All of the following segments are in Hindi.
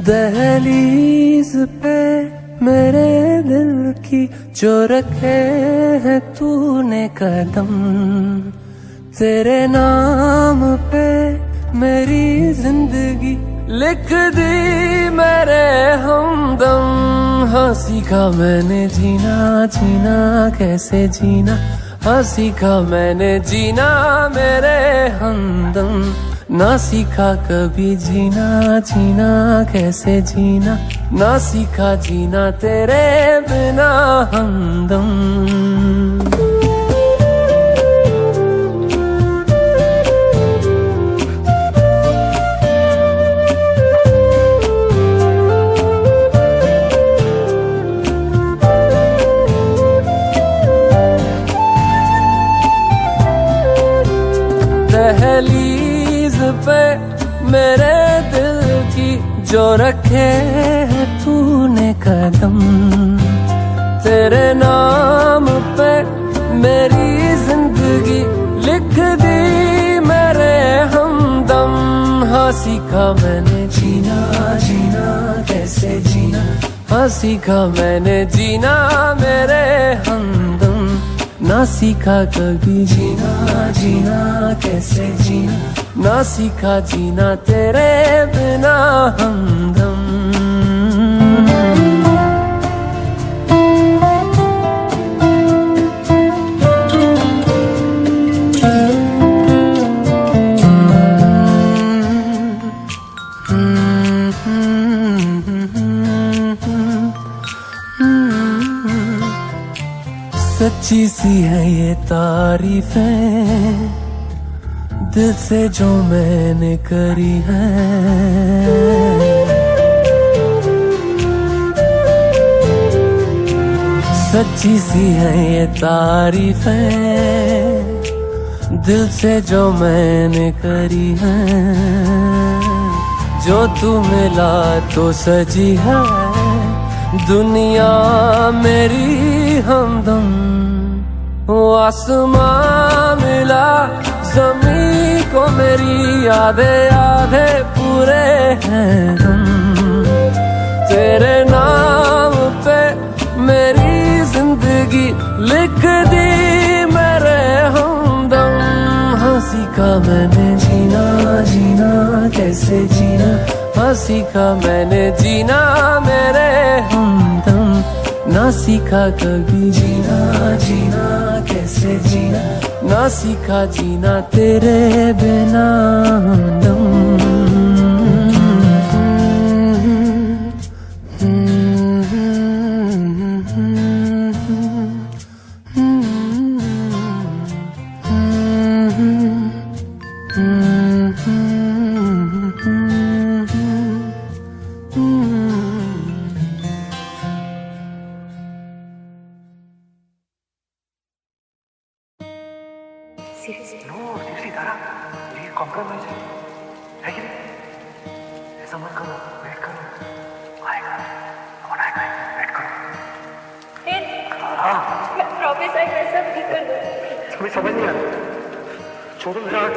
दहलीज पे मेरे दिल की जो रखे है तूने कदम, तेरे नाम पे मेरी जिंदगी लिख दी मेरे हमदम। हाँ सीखा मैंने जीना, जीना कैसे जीना, हाँ सीखा मैंने जीना मेरे हमदम। ना सीखा कभी जीना, जीना कैसे जीना, ना सीखा जीना तेरे बिना हमदम। दहलीज पे मेरे दिल की जो रखे है तूने कदम, तेरे नाम पे मेरी जिंदगी लिख दी मेरे हमदम। हाँ सीखा मैंने जीना, जीना कैसे जीना, हाँ सीखा मैंने जीना मेरे हमदम। ना सीखा कभी जीना, जीना कैसे जीना, ना सीखा जीना तेरे बिना हमदम। सच्ची सी है ये तारीफें दिल से जो मैंने करी है, सच्ची सी है ये तारीफें दिल से जो मैंने करी है। जो तू मिला तो सजी है दुनिया मेरी हमदम। वो आसमां मिला ज़मीं को मेरी आधे आधे पूरे हैं हम। तेरे नाम पे मेरी जिंदगी लिख दी मेरे हमदम। हाँ सीखा मैंने जीना, जीना कैसे जीना, हाँ सीखा मैंने जीना मेरे हमदम। ना सीखा कभी जीना, जीना कैसे जीना, ना सीखा जीना तेरे बिना हमदम। सीरियसली तारा, ये कॉम्प्रोमाइज है कि नहीं? ऐसा मत करो, वेट करो, आएगा, कौन आएगा, वेट करो। हाँ मैं प्रॉमिस है मैं सब ठीक कर दूँगी। तुम्हें समझ नहीं आ रहा, छोड़ो मेरा हाथ।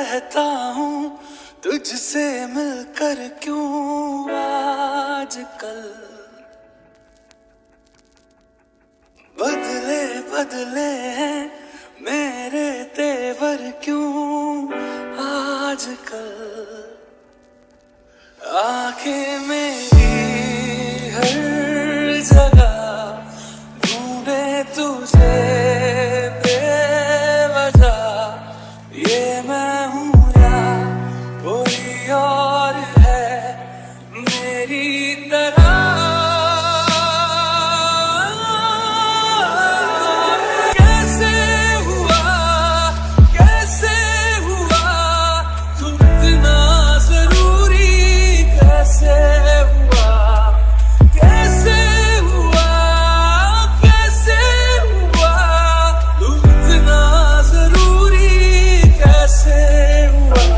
रहता हूँ तुझसे मिलकर क्यों आजकल। बदले बदले हैं मेरे तेवर क्यों आजकल। आंखें मेरी हर जगह ढूंढे तुझे बेवजह। ये मैं हूँ या कोई और है मेरी तरह। कैसे हुआ तू इतना जरूरी। कैसे हुआ तू इतना जरूरी। कैसे हुआ।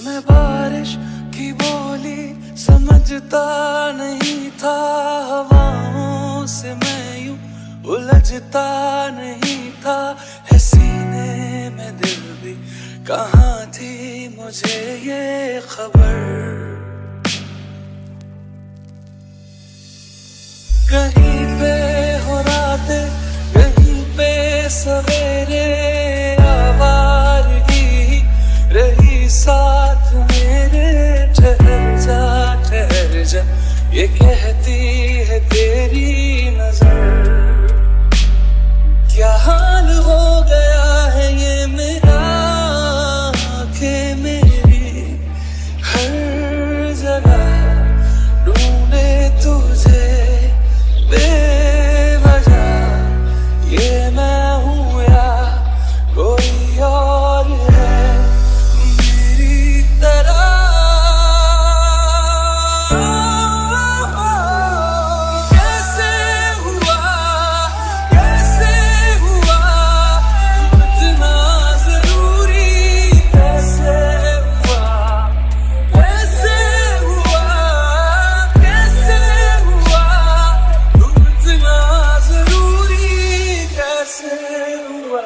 मैं बारिश की बोली समझता नहीं था। हवाओं से मैं यूं उलझता नहीं था। है सीने में दिल भी कहाँ थी मुझे ये खबर। कहीं पे हो रातें कहीं पे सवेरे। आवारगी रही साथ मेरे। ठहर जा ये कहती है तेरी नजर। क्या हाल हो गया है ये मेरा। आंखें मेरी हर जगह ढूंढे तुझे बेवजह। ये मैं हूँ या कोई और है मेरी तरह। कैसे हुआ तू इतना जरूरी। कैसे हुआ तू इतना जरूरी। कैसे हुआ।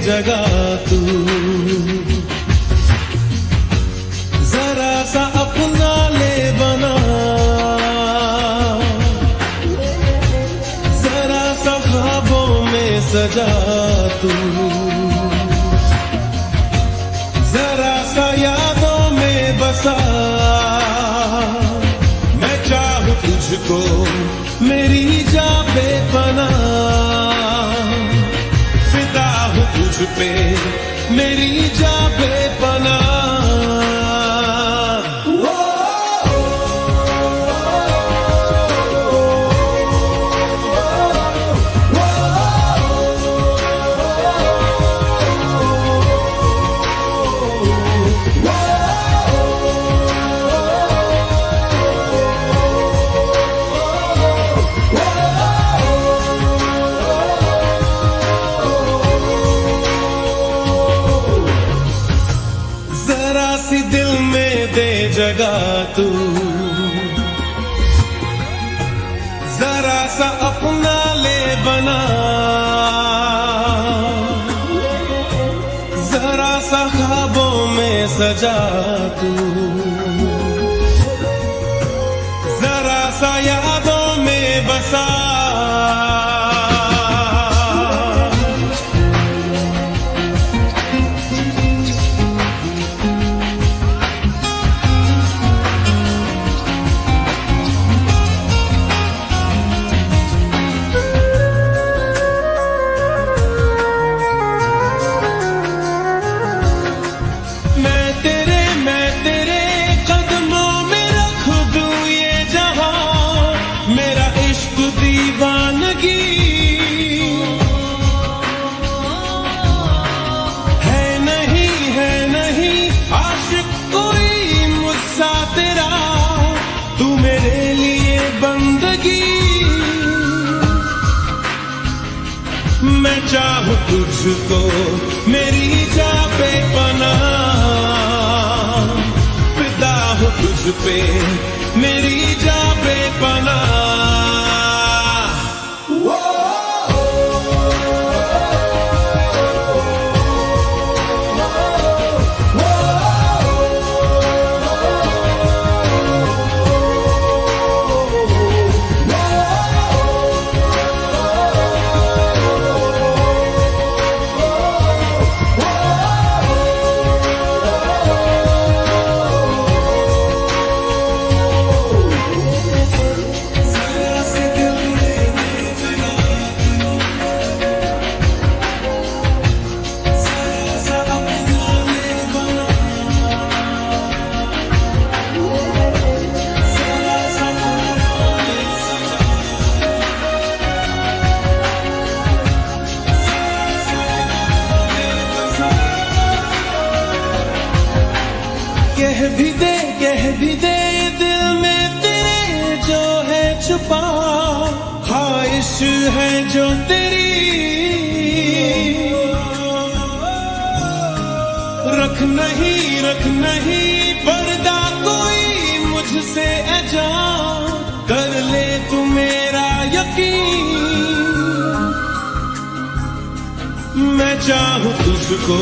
जगह तू जरा सा अपना ले बना। जरा सा ख्वाबों में सजा तू। जरा सा यादों में बसा। मैं चाहूं तुझको मेरी जा बेपनाह। फिदा हूं तुझ पे मेरी जा बेपनाह। जगह तू सा अपना ले बना, जरा सा ख्वाबों में सजा तू, जरा सा यादों में बसा। मैं तेरे कदमों में रख दूं ये जहां, मेरा इश्क दीवानगी है नहीं आशिक कोई मुझसा तेरा, तू मेरे लिए बंदगी। मैं चाहूं तुझको मेरी जा पे पनाह, फिदा हूं तुझ पे मेरी जा पे पनाह। कह भी दे दिल में तेरे जो है छुपा, ख्वाहिश है जो तेरी, रख नहीं पर्दा कोई मुझसे अजा, कर ले तू मेरा यकीन। मैं चाहूं तुझको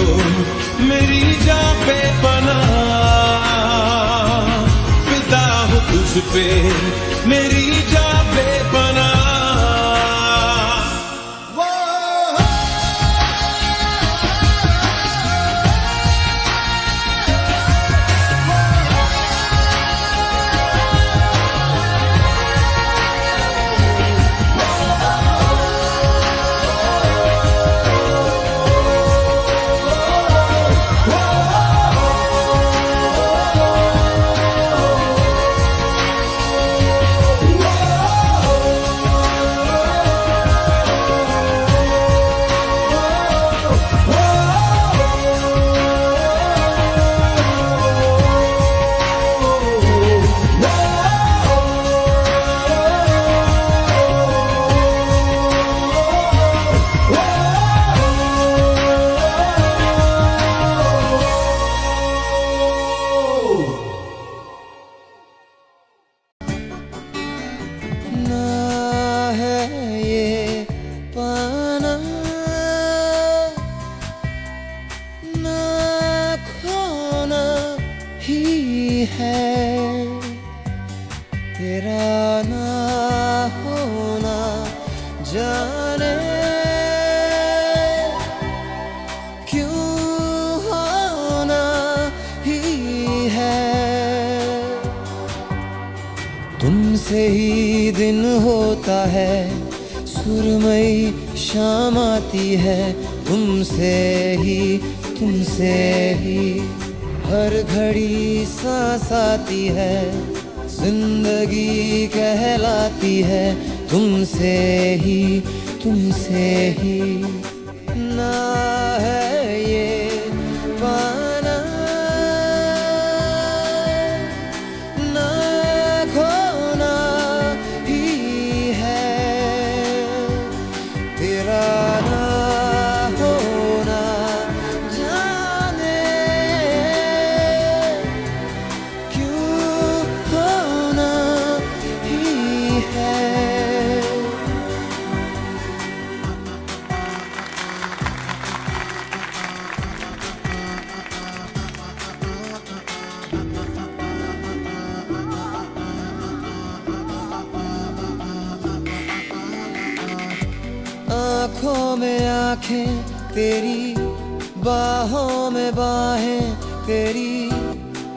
मेरी जा पे पनाह, फिदा हूं तुझ पे मेरी जा पे पनाह। तेरा ना होना जाने क्यों होना ही है, तुमसे ही दिन होता है, सुरमई शाम आती है, तुमसे ही हर घड़ी सांस आती है, जिंदगी कहलाती है, तुमसे ही ना है ये पाना ना खोना ही है, तेरा ना होना जाने क्यों होना ही है। में आंखें तेरी, बाहों में बाहें तेरी,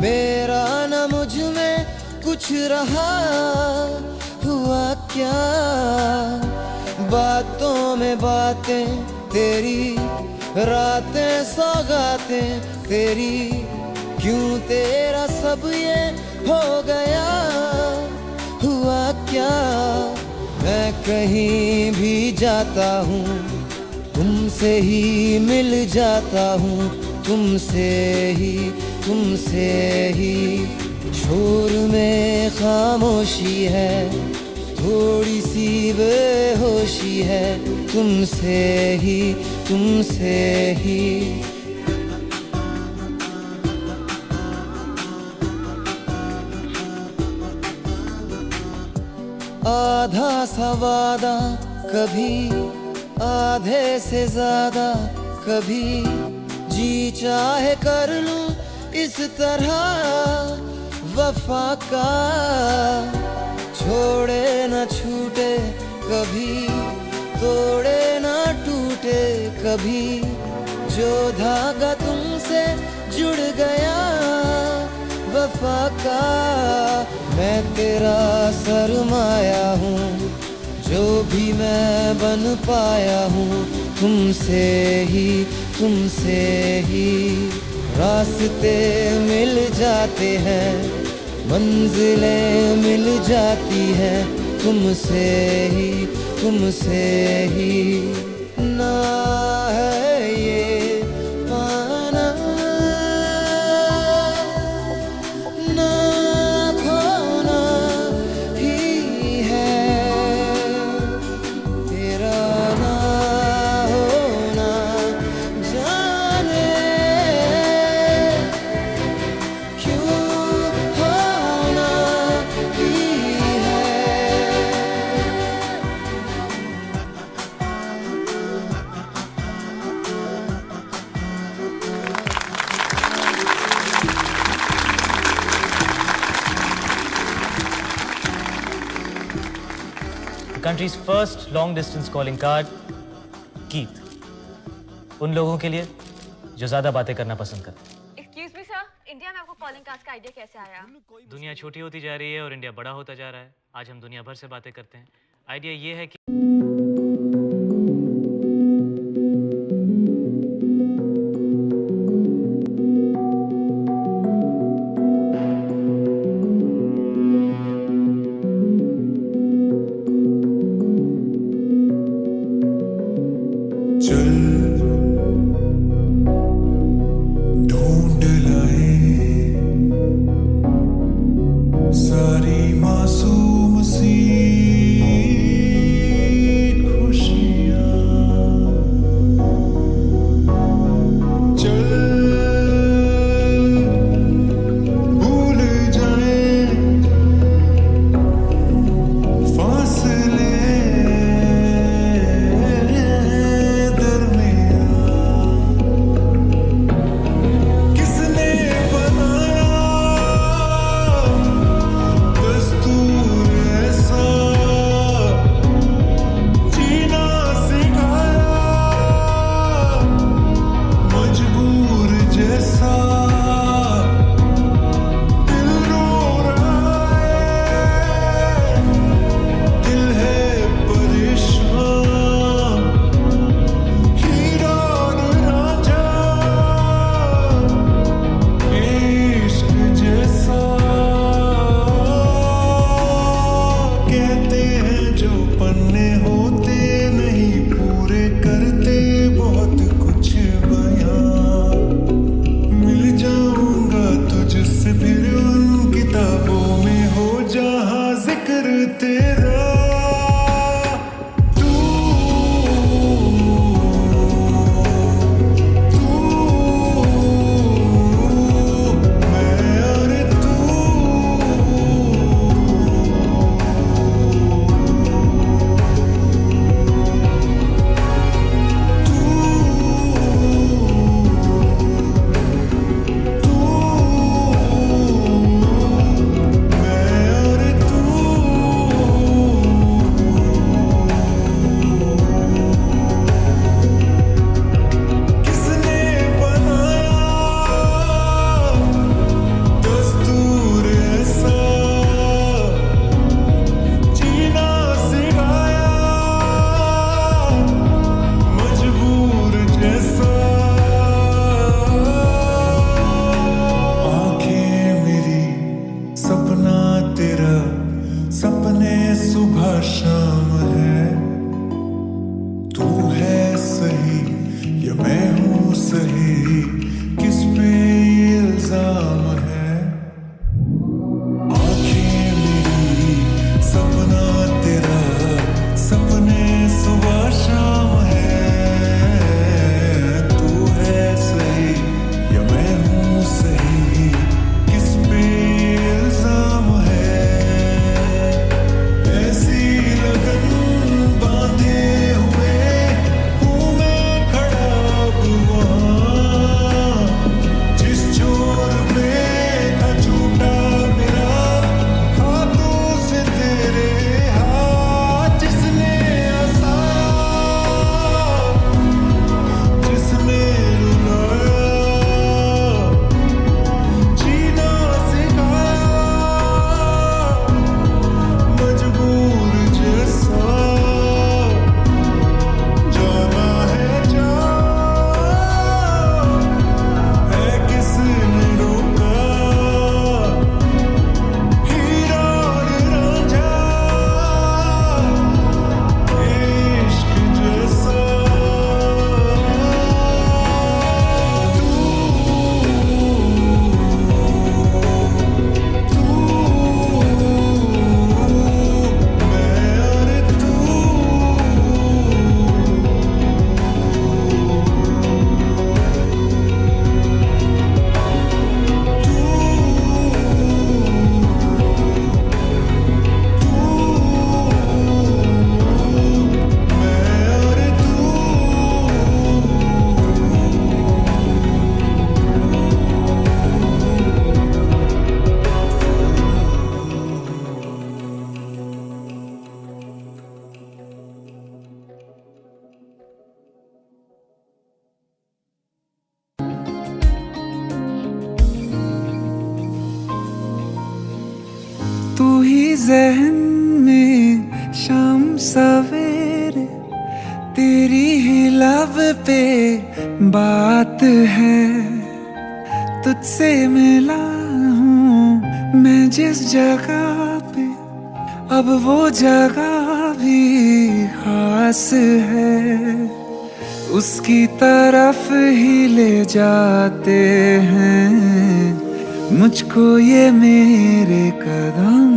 मेरा न मुझ में कुछ रहा हुआ क्या। बातों में बातें तेरी, रातें सौगातें तेरी, क्यों तेरा सब ये हो गया हुआ क्या। मैं कहीं भी जाता हूँ तुमसे ही मिल जाता हूँ, तुमसे ही। शोर में खामोशी है, थोड़ी सी बेहोशी है, तुमसे ही। आधा सा वादा कभी, आधे से ज्यादा कभी, जी चाहे कर लूं इस तरह वफा का। छोड़े न छूटे कभी, तोड़े न टूटे कभी, जो धागा तुमसे जुड़ गया वफा का। मैं तेरा सरमाया हूँ, जो भी मैं बन पाया हूँ, तुमसे ही। रास्ते मिल जाते हैं, मंजिलें मिल जाती हैं, तुमसे ही। ना है ये पाना, ना खोना ही है, तेरा ना होना जाने क्यों होना ही है। Countries first long distance calling card, गीत। उन लोगों के लिए जो ज्यादा बातें करना पसंद करते हैं। एक्सक्यूज मी सर, इंडिया में आपको कॉलिंग कार्ड का आइडिया कैसे आया? दुनिया छोटी होती जा रही है और इंडिया बड़ा होता जा रहा है। आज हम दुनिया भर से बातें करते हैं। आइडिया ये है कि चल ढूंढ लाए सारी मासूम सी खुशियाँ। चल भूल जाए फासले दरमियाँ। सही, किस पे ये इल्जाम है? आंखें मेरी सपना तेरा, सपने सुबह शाम है। तू है सही या मैं हूँ सही, किस पे ये इल्जाम है? ऐसी लगन बांधे हुए हूँ मैं खड़ा अब वहाँ, जिस छोर पे था छूटा मेरा हाथों से तेरे हाथ, जिसने हंसाया, जिसने रुलाया, जीना सिखाया, मजबूर जैसा जाना है जा, है किसने रोका? हीरा और रांझा, इश्क जैसा तू ही ज़हन में शाम सवेरे, तेरी ही लब पे बात है। तुझसे मिला हूँ मैं जिस जगह पे, अब वो जगह भी खास है। उसकी तरफ ही ले जाते हैं मुझको ये मेरे कदम।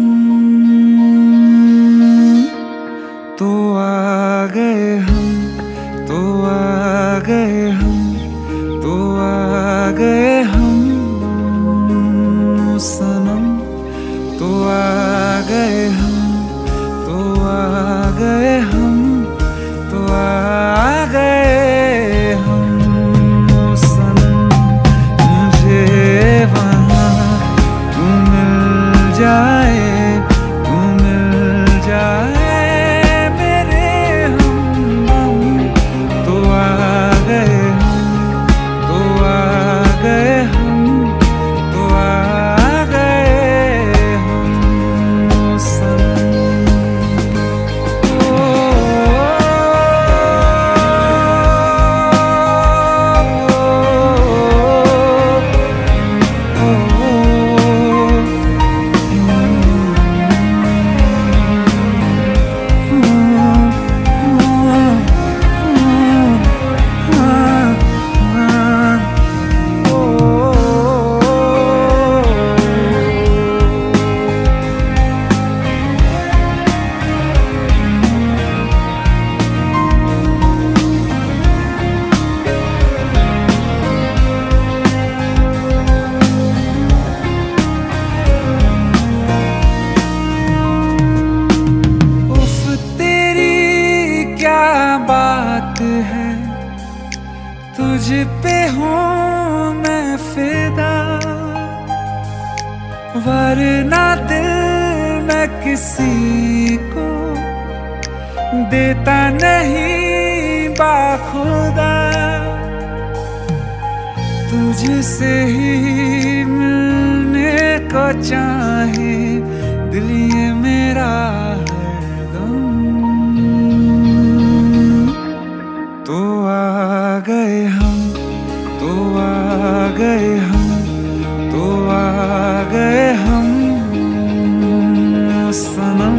तो आ गए हम, तो आ गए हम, तो आ गए हम सनम। तो आ गए हम, तो आ गए हम, तो आ गए हम सनम। मुझे वहाँ तू मिल जाए, तू मिल जाए मेरे हमदम। तो आ गए हम, तो आ गए हम, तो आ गए हम सनम। बात है तुझ पे हूँ मैं फिदा, वरना दिल मैं किसी को देता नहीं बाखुदा। तुझसे ही मिलने को चाहे दिल ये मेरा हरदम। तो आ गए हम, तो आ गए हम, तो आ गए हम सनम।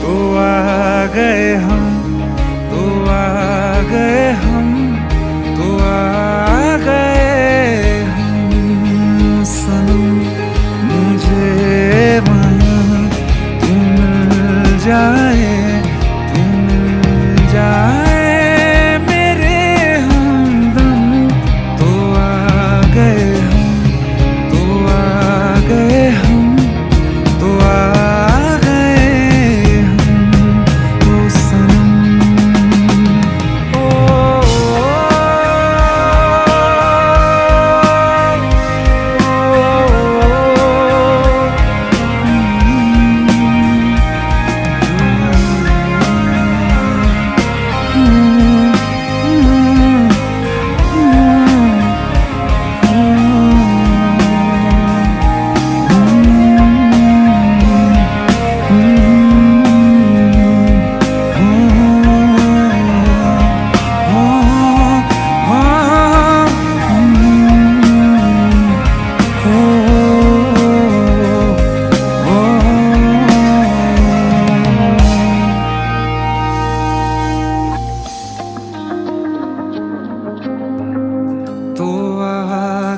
तो आ गए हम, तो आ गए हम, तो आ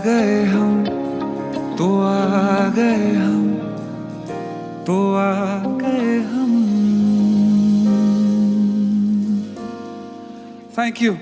गए हम, तो आ गए हम, तो आ गए हम। Thank you.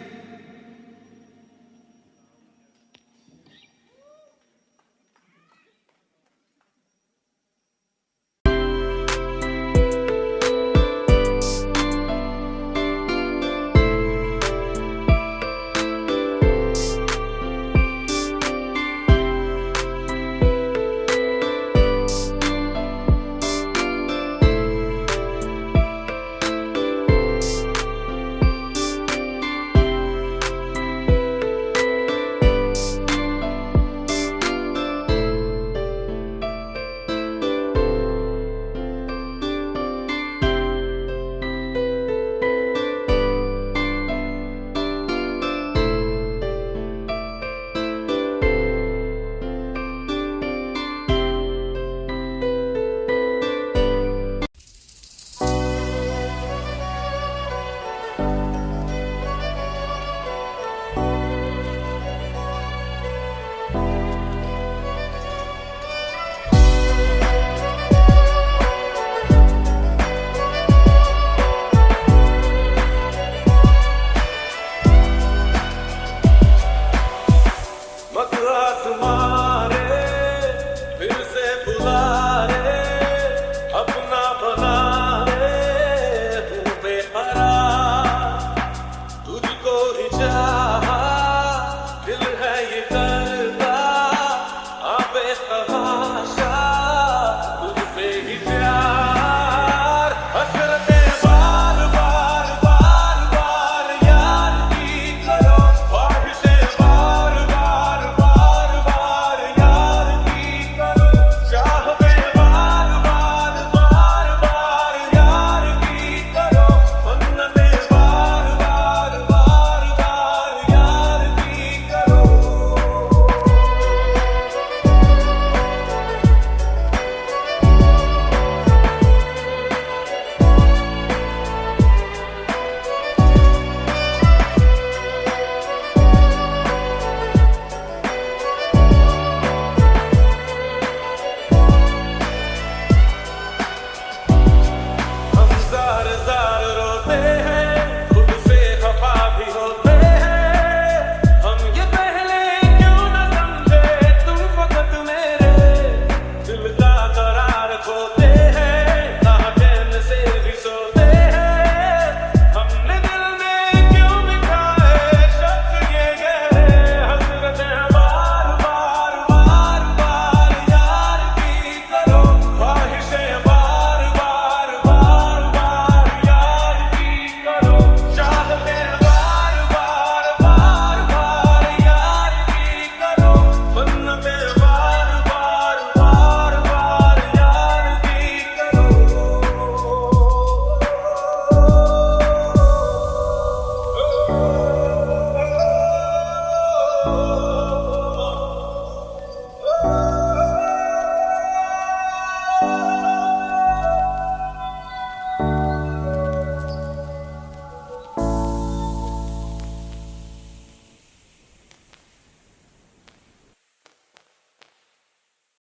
तुझको ही